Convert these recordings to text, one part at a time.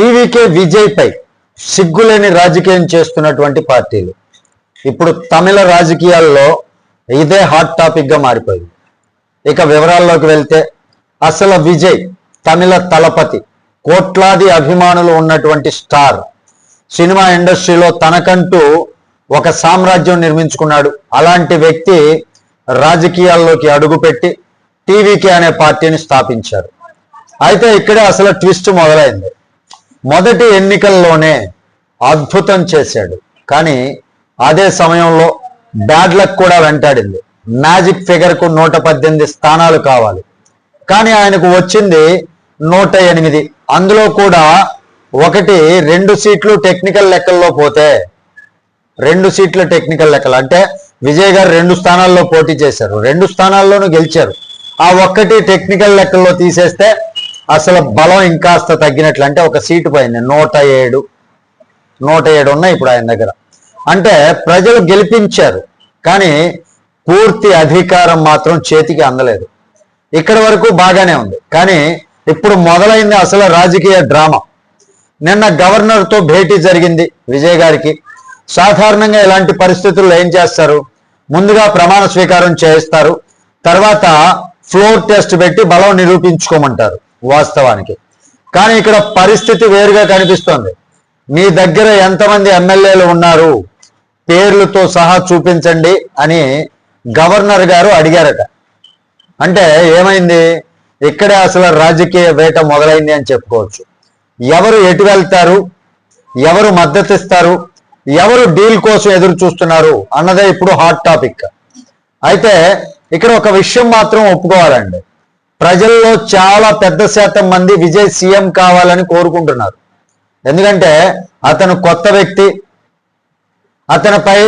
TVK Vijay పై సిగ్గులేని రాజకీయం చేస్తున్నటువంటి పార్టీలు ఇప్పుడు తమిళ రాజకీయాల్లో ఇదే హాట్ టాపిక్ గా మారిపోయింది. ఇక వివరాల్లోకి వెళ్తే అసలు విజయ్ తమిళ తలపతి, కోట్లాది అభిమానులు ఉన్నటువంటి స్టార్, సినిమా ఇండస్ట్రీలో తనకంటూ ఒక సామ్రాజ్యం నిర్మించుకున్నాడు. అలాంటి వ్యక్తి రాజకీయాల్లోకి అడుగుపెట్టి టీవీకే అనే పార్టీని స్థాపించారు. అయితే ఇక్కడే అసలు ట్విస్ట్ మొదలైంది. మొదటి ఎన్నికల్లోనే అద్భుతం చేశాడు, కానీ అదే సమయంలో బ్యాడ్ లక్ కూడా వెంటాడింది. మ్యాజిక్ ఫిగర్ కు 118 స్థానాలు కావాలి, కానీ ఆయనకు వచ్చింది 108. అందులో కూడా 2 సీట్లు టెక్నికల్ లెక్కల్లో పోతే, 2 సీట్ల టెక్నికల్ లెక్కలు అంటే విజయ్ గారు 2 స్థానాల్లో పోటీ చేశారు, 2 స్థానాల్లోనూ గెలిచారు. ఆ ఒక్కటి టెక్నికల్ లెక్కల్లో తీసేస్తే అసలు బలం ఇంకాస్త తగ్గినట్లు, అంటే ఒక సీటు పోయింది. 107 ఉన్నాయి ఇప్పుడు ఆయన దగ్గర. అంటే ప్రజలు గెలిపించారు, కానీ పూర్తి అధికారం మాత్రం చేతికి అందలేదు. ఇక్కడి వరకు బాగానే ఉంది, కానీ ఇప్పుడు మొదలైంది అసలు రాజకీయ డ్రామా. నిన్న గవర్నర్తో భేటీ జరిగింది విజయ్ గారికి. సాధారణంగా ఇలాంటి పరిస్థితుల్లో ఏం చేస్తారు? ముందుగా ప్రమాణ స్వీకారం చేయిస్తారు, తర్వాత ఫ్లోర్ టెస్ట్ పెట్టి బలం నిరూపించుకోమంటారు వాస్తవానికి. కానీ ఇక్కడ పరిస్థితి వేరుగా కనిపిస్తోంది. మీ దగ్గర ఎంతమంది ఎమ్మెల్యేలు ఉన్నారు, పేర్లతో సహా చూపించండి అని గవర్నర్ గారు అడిగారట. అంటే ఏమైంది? ఇక్కడే అసలు రాజకీయ వేట మొదలైంది అని చెప్పుకోవచ్చు. ఎవరు ఎటు వెళ్తారు, ఎవరు మద్దతు ఇస్తారు, ఎవరు డీల్ కోసం ఎదురు చూస్తున్నారు అన్నదే ఇప్పుడు హాట్ టాపిక్. అయితే ఇక్కడ ఒక విషయం మాత్రం ఒప్పుకోవాలండి. ప్రజల్లో చాలా పెద్ద శాతం మంది విజయ్ సీఎం కావాలని కోరుకుంటున్నారు. ఎందుకంటే అతను కొత్త వ్యక్తి, అతనిపై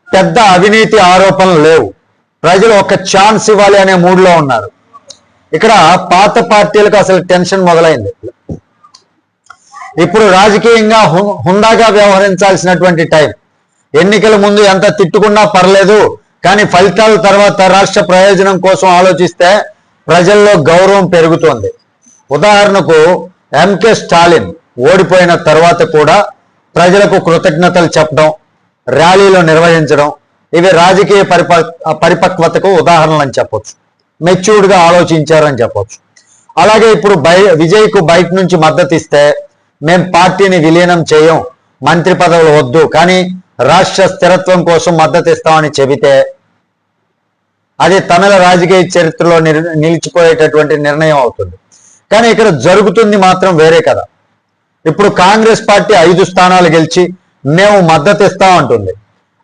పెద్ద అవినీతి ఆరోపణలు లేవు, ప్రజలు ఒక ఛాన్స్ ఇవ్వాలి అనే మూడ్లో ఉన్నారు. ఇక్కడ పాత పార్టీలకు అసలు టెన్షన్ మొదలైంది. ఇప్పుడు రాజకీయంగా హుందాగా వ్యవహరించాల్సినటువంటి టైం. ఎన్నికల ముందు ఎంత తిట్టుకున్నా పర్లేదు, కానీ ఫలితాల తర్వాత రాష్ట్ర ప్రయోజనం కోసం ఆలోచిస్తే ప్రజల్లో గౌరవం పెరుగుతోంది. ఉదాహరణకు ఎంకే స్టాలిన్ ఓడిపోయిన తర్వాత కూడా ప్రజలకు కృతజ్ఞతలు చెప్పడం, ర్యాలీలు నిర్వహించడం, ఇవి రాజకీయ పరిపక్వతకు ఉదాహరణలు అని చెప్పొచ్చు. మెచ్యూర్డ్గా ఆలోచించారని చెప్పొచ్చు. అలాగే ఇప్పుడు విజయ్కు బయట నుంచి మద్దతు ఇస్తే, మేం పార్టీని విలీనం చేయం, మంత్రి పదవులు వద్దు, కానీ రాష్ట్ర స్థిరత్వం కోసం మద్దతు ఇస్తామని చెబితే అది తమిళ రాజకీయ చరిత్రలో నిలిచిపోయేటటువంటి నిర్ణయం అవుతుంది. కానీ ఇక్కడ జరుగుతుంది మాత్రం వేరే కదా. ఇప్పుడు కాంగ్రెస్ పార్టీ 5 స్థానాలు గెలిచి మేము మద్దతు ఇస్తామంటుంది.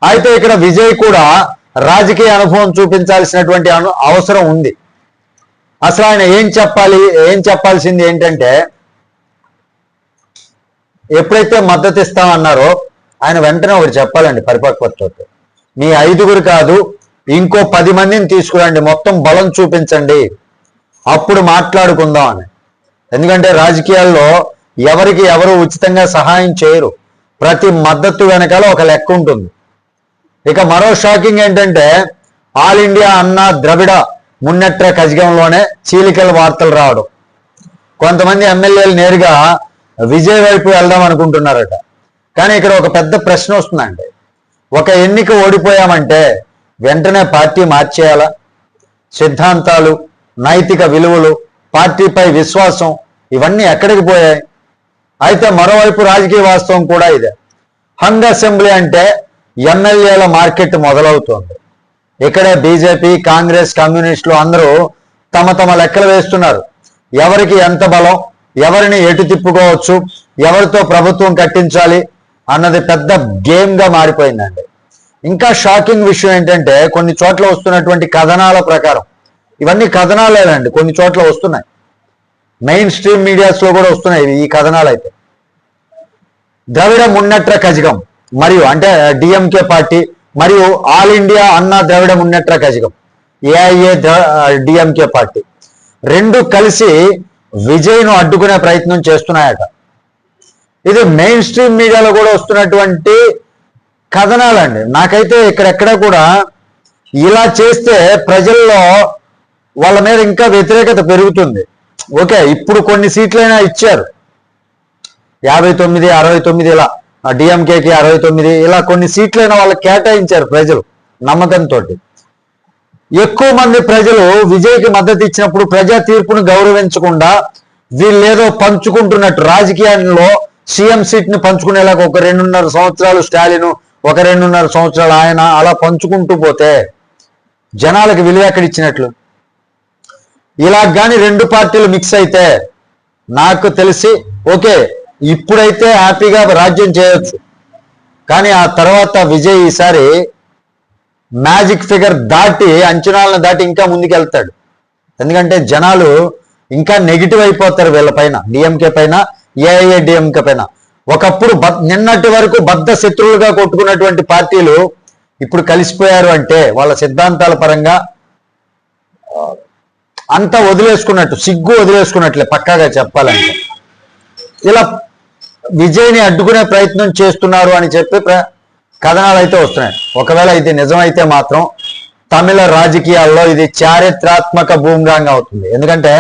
అయితే ఇక్కడ విజయ్ కూడా రాజకీయ అనుభవం చూపించాల్సినటువంటి అవసరం ఉంది. అసలు ఆయన ఏం చెప్పాల్సింది ఏంటంటే, ఎప్పుడైతే మద్దతు ఇస్తామన్నారో ఆయన వెంటనే ఒకటి చెప్పాలండి పరిపక్వతతో. మీ 5 కాదు, ఇంకో 10 మందిని తీసుకురండి, మొత్తం బలం చూపించండి, అప్పుడు మాట్లాడుకుందాం అని. ఎందుకంటే రాజకీయాల్లో ఎవరికి ఎవరు ఉచితంగా సహాయం చేయరు. ప్రతి మద్దతు వెనకాల ఒక లెక్క ఉంటుంది. ఇక మరో షాకింగ్ ఏంటంటే, ఆల్ ఇండియా అన్నా ద్రవిడ మున్నెట్ర కజగంలోనే చీలికల వార్తలు రావడం. కొంతమంది ఎమ్మెల్యేలు నేరుగా విజయ్ వైపు వెళ్దాం అనుకుంటున్నారట. కానీ ఇక్కడ ఒక పెద్ద ప్రశ్న వస్తుందండి. ఒక ఎన్నిక ఓడిపోయామంటే వెంటనే పార్టీ మార్చేయాలా? సిద్ధాంతాలు, నైతిక విలువలు, పార్టీపై విశ్వాసం ఇవన్నీ ఎక్కడికి పోయాయి? అయితే మరోవైపు రాజకీయ వాస్తవం కూడా ఇదే. హంగ్ అసెంబ్లీ అంటే ఎమ్మెల్యేల మార్కెట్ మొదలవుతోంది. ఇక్కడే బీజేపీ, కాంగ్రెస్, కమ్యూనిస్టులు అందరూ తమ లెక్కలు వేస్తున్నారు. ఎవరికి ఎంత బలం, ఎవరిని ఎటు తిప్పుకోవచ్చు, ఎవరితో ప్రభుత్వం కట్టించాలి అన్నది పెద్ద గేమ్గా మారిపోయిందండి. ఇంకా షాకింగ్ విషయం ఏంటంటే, కొన్ని చోట్ల వస్తున్నటువంటి కథనాల ప్రకారం, ఇవన్నీ కథనాలేనండి, కొన్ని చోట్ల వస్తున్నాయి, మెయిన్ స్ట్రీమ్ మీడియాస్లో కూడా వస్తున్నాయి ఈ కథనాలు. అయితే ద్రవిడ మున్నెట్ర కజగం మరియు అంటే డిఎంకే పార్టీ మరియు all India Anna Dravida Munnetra Kazhagam AIADMK party 2 కలిసి విజయ్ను అడ్డుకునే ప్రయత్నం చేస్తున్నాయట. ఇది మెయిన్ స్ట్రీమ్ మీడియాలో కూడా వస్తున్నటువంటి కథనాలండి. నాకైతే ఇక్కడెక్కడ కూడా ఇలా చేస్తే ప్రజల్లో వాళ్ళ మీద ఇంకా వ్యతిరేకత పెరుగుతుంది. ఓకే, ఇప్పుడు కొన్ని సీట్లైనా ఇచ్చారు, 59, 69 ఇలా, డిఎంకేకి 69 ఇలా కొన్ని సీట్లైన వాళ్ళకి కేటాయించారు ప్రజలు నమ్మకంతో. ఎక్కువ మంది ప్రజలు విజయ్కి మద్దతు ఇచ్చినప్పుడు ప్రజా తీర్పును గౌరవించకుండా వీళ్ళేదో పంచుకుంటున్నట్టు, రాజకీయాల్లో సీఎం సీట్ ని పంచుకునేలాగా ఒక 2.5 సంవత్సరాలు స్టాలిన్, ఒక 2.5 సంవత్సరాలు ఆయన, అలా పంచుకుంటూ పోతే జనాలకు విలువ ఎక్కడిచ్చినట్లు? ఇలా కానీ 2 పార్టీలు మిక్స్ అయితే నాకు తెలిసి ఓకే, ఇప్పుడైతే హ్యాపీగా రాజ్యం చేయొచ్చు. కానీ ఆ తర్వాత విజయ్ ఈసారి మ్యాజిక్ ఫిగర్ దాటి, అంచనాలను దాటి ఇంకా ముందుకెళ్తాడు. ఎందుకంటే జనాలు ఇంకా నెగిటివ్ అయిపోతారు వీళ్ళపైన, డిఎంకే పైన, ఏఐఏడిఎంకే పైన. ఒకప్పుడు నిన్నటి వరకు బద్ధ శత్రువులుగా కొట్టుకున్నటువంటి పార్టీలు ఇప్పుడు కలిసిపోయారు అంటే వాళ్ళ సిద్ధాంతాల పరంగా అంతా వదిలేసుకున్నట్టు, సిగ్గు వదిలేసుకున్నట్లే పక్కాగా చెప్పాలంటే. ఇలా విజయ్ని అడ్డుకునే ప్రయత్నం చేస్తున్నారు అని చెప్పి కథనాలు అయితే వస్తున్నాయి. ఒకవేళ ఇది నిజమైతే మాత్రం తమిళ రాజకీయాల్లో ఇది చారిత్రాత్మక భూమిరాంగా అవుతుంది. ఎందుకంటే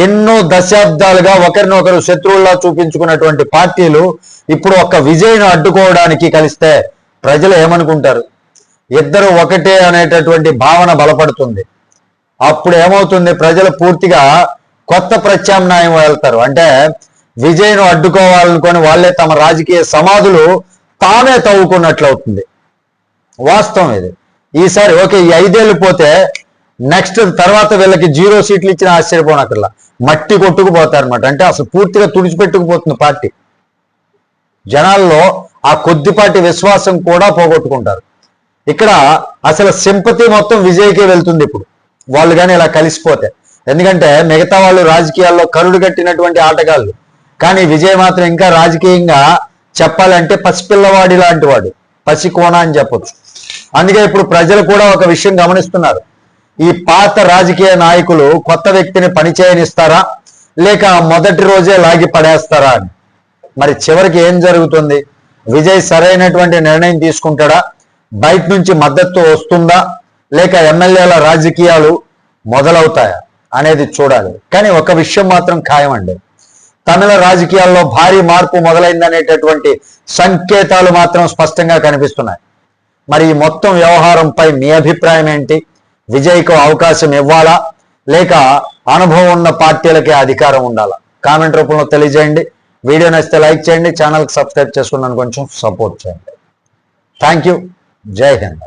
ఎన్నో దశాబ్దాలుగా ఒకరినొకరు శత్రువుల్లా చూపించుకున్నటువంటి పార్టీలు ఇప్పుడు ఒక్క విజయ్ను అడ్డుకోవడానికి కలిస్తే ప్రజలు ఏమనుకుంటారు? ఇద్దరు ఒకటే అనేటటువంటి భావన బలపడుతుంది. అప్పుడు ఏమవుతుంది? ప్రజలు పూర్తిగా కొత్త ప్రత్యామ్నాయం వెళ్తారు. అంటే విజయ్ను అడ్డుకోవాలనుకొని వాళ్ళే తమ రాజకీయ సమాధులు తామే తవ్వుకున్నట్లు అవుతుంది. వాస్తవం ఇది. ఈసారి ఓకే, ఈ 5 ఏళ్ళు పోతే నెక్స్ట్ తర్వాత వీళ్ళకి 0 సీట్లు ఇచ్చిన ఆశ్చర్యపోనక్కర్లా, మట్టి కొట్టుకుపోతారనమాట. అంటే అసలు పూర్తిగా తుడిచిపెట్టుకుపోతుంది పార్టీ. జనాల్లో ఆ కొద్దిపాటి విశ్వాసం కూడా పోగొట్టుకుంటారు. ఇక్కడ అసలు సింపతి మొత్తం విజయ్కే వెళ్తుంది ఇప్పుడు, వాళ్ళు కానీ ఇలా కలిసిపోతే. ఎందుకంటే మిగతా వాళ్ళు రాజకీయాల్లో కరుడు కట్టినటువంటి ఆటగాళ్ళు, కానీ విజయ్ మాత్రం ఇంకా రాజకీయంగా చెప్పాలంటే పసిపిల్లవాడి లాంటి వాడు, పసి కోణ అని చెప్పొచ్చు. అందుకే ఇప్పుడు ప్రజలు కూడా ఒక విషయం గమనిస్తున్నారు, ఈ పాత రాజకీయ నాయకులు కొత్త వ్యక్తిని పనిచేయనిస్తారా లేక మొదటి రోజే లాగి పడేస్తారా అని. మరి చివరికి ఏం జరుగుతుంది? విజయ్ సరైనటువంటి నిర్ణయం తీసుకుంటాడా? బయట నుంచి మద్దతు వస్తుందా లేక ఎమ్మెల్యేల రాజకీయాలు మొదలవుతాయా అనేది చూడాలి. కానీ ఒక విషయం మాత్రం ఖాయమండి, తమిళ రాజకీయాల్లో భారీ మార్పు మొదలైందనేటటువంటి సంకేతాలు మాత్రం స్పష్టంగా కనిపిస్తున్నాయి. మరి ఈ మొత్తం వ్యవహారంపై మీ అభిప్రాయం ఏంటి? విజయ్కు అవకాశం ఇవ్వాలా లేక అనుభవం ఉన్న పార్టీలకే అధికారం ఉండాలా? కామెంట్ రూపంలో తెలియజేయండి. వీడియో నచ్చితే లైక్ చేయండి, ఛానల్కి సబ్స్క్రైబ్ చేసుకున్నాను కొంచెం సపోర్ట్ చేయండి. Thank you. జై హింద్.